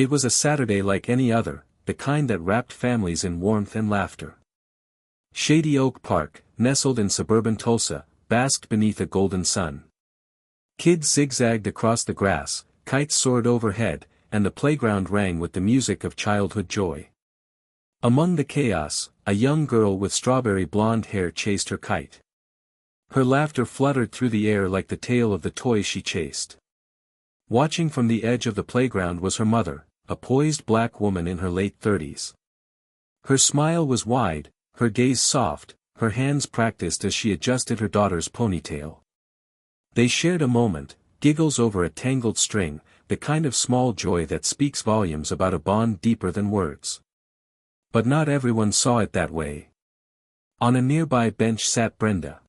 It was a Saturday like any other, the kind that wrapped families in warmth and laughter. Shady Oak Park, nestled in suburban Tulsa, basked beneath a golden sun. Kids zigzagged across the grass, kites soared overhead, and the playground rang with the music of childhood joy. Among the chaos, a young girl with strawberry blonde hair chased her kite. Her laughter fluttered through the air like the tail of the toy she chased. Watching from the edge of the playground was her mother, a poised black woman in her late 30s. Her smile was wide, her gaze soft, her hands practiced as she adjusted her daughter's ponytail. They shared a moment, giggles over a tangled string, the kind of small joy that speaks volumes about a bond deeper than words. But not everyone saw it that way. On a nearby bench sat Brenda.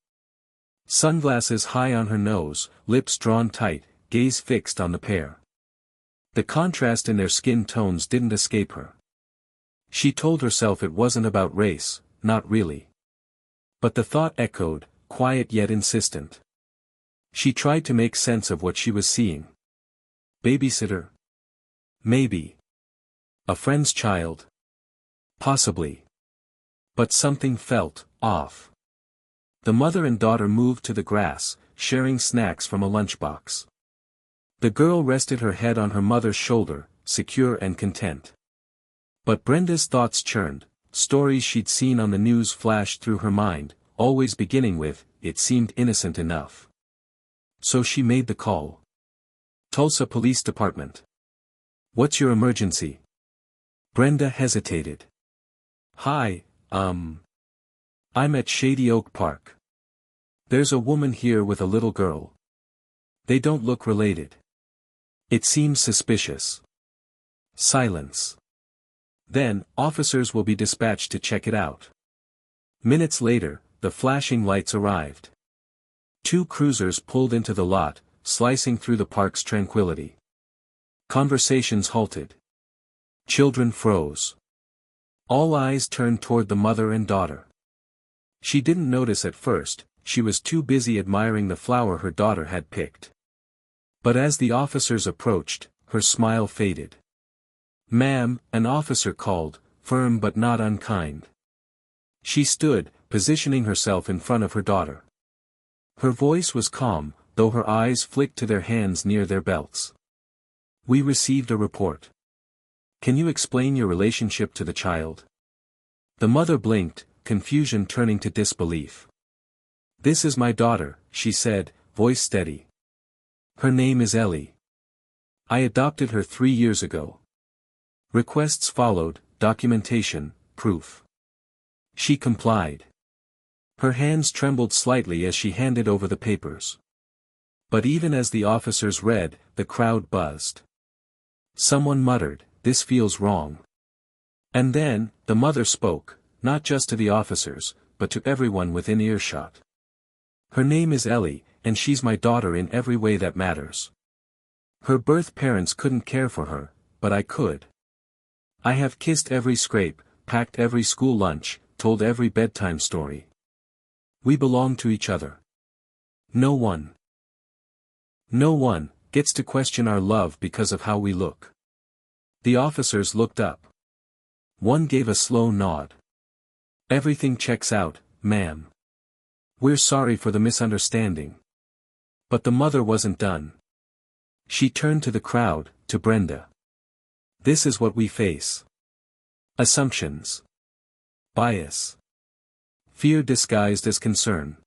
Sunglasses high on her nose, lips drawn tight, gaze fixed on the pair. The contrast in their skin tones didn't escape her. She told herself it wasn't about race, not really. But the thought echoed, quiet yet insistent. She tried to make sense of what she was seeing. Babysitter? Maybe. A friend's child? Possibly. But something felt off. The mother and daughter moved to the grass, sharing snacks from a lunchbox. The girl rested her head on her mother's shoulder, secure and content. But Brenda's thoughts churned, stories she'd seen on the news flashed through her mind, always beginning with, "It seemed innocent enough." So she made the call. "Tulsa Police Department. What's your emergency?" Brenda hesitated. "Hi, I'm at Shady Oak Park. There's a woman here with a little girl. They don't look related. It seems suspicious." Silence. "Then, officers will be dispatched to check it out." Minutes later, the flashing lights arrived. 2 cruisers pulled into the lot, slicing through the park's tranquility. Conversations halted. Children froze. All eyes turned toward the mother and daughter. She didn't notice at first, she was too busy admiring the flower her daughter had picked. But as the officers approached, her smile faded. "Ma'am," an officer called, firm but not unkind. She stood, positioning herself in front of her daughter. Her voice was calm, though her eyes flicked to their hands near their belts. "We received a report. Can you explain your relationship to the child?" The mother blinked, confusion turning to disbelief. "This is my daughter," she said, voice steady. "Her name is Ellie. I adopted her 3 years ago." Requests followed, documentation, proof. She complied. Her hands trembled slightly as she handed over the papers. But even as the officers read, the crowd buzzed. Someone muttered, "This feels wrong." And then, the mother spoke, not just to the officers, but to everyone within earshot. "Her name is Ellie, and she's my daughter in every way that matters. Her birth parents couldn't care for her, but I could. I have kissed every scrape, packed every school lunch, told every bedtime story. We belong to each other. No one gets to question our love because of how we look." The officers looked up. One gave a slow nod. "Everything checks out, ma'am. We're sorry for the misunderstanding." But the mother wasn't done. She turned to the crowd, to Brenda. "This is what we face. Assumptions. Bias. Fear disguised as concern.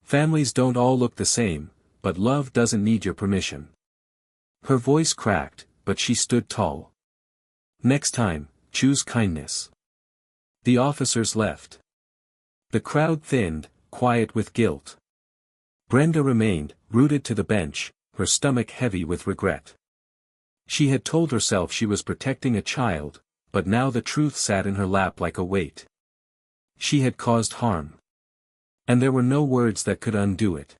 Families don't all look the same, but love doesn't need your permission." Her voice cracked, but she stood tall. "Next time, choose kindness." The officers left. The crowd thinned, quiet with guilt. Brenda remained, rooted to the bench, her stomach heavy with regret. She had told herself she was protecting a child, but now the truth sat in her lap like a weight. She had caused harm. And there were no words that could undo it.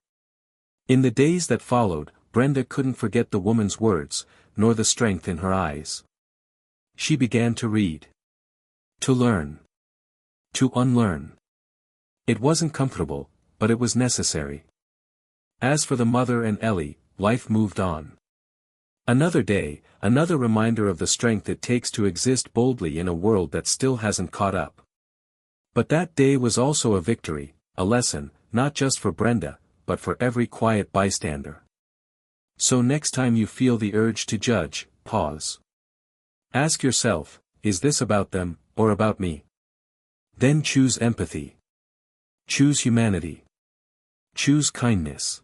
In the days that followed, Brenda couldn't forget the woman's words, nor the strength in her eyes. She began to read. To learn. To unlearn. It wasn't comfortable, but it was necessary. As for the mother and Ellie, life moved on. Another day, another reminder of the strength it takes to exist boldly in a world that still hasn't caught up. But that day was also a victory, a lesson, not just for Brenda, but for every quiet bystander. So next time you feel the urge to judge, pause. Ask yourself, is this about them, or about me? Then choose empathy. Choose humanity. Choose kindness.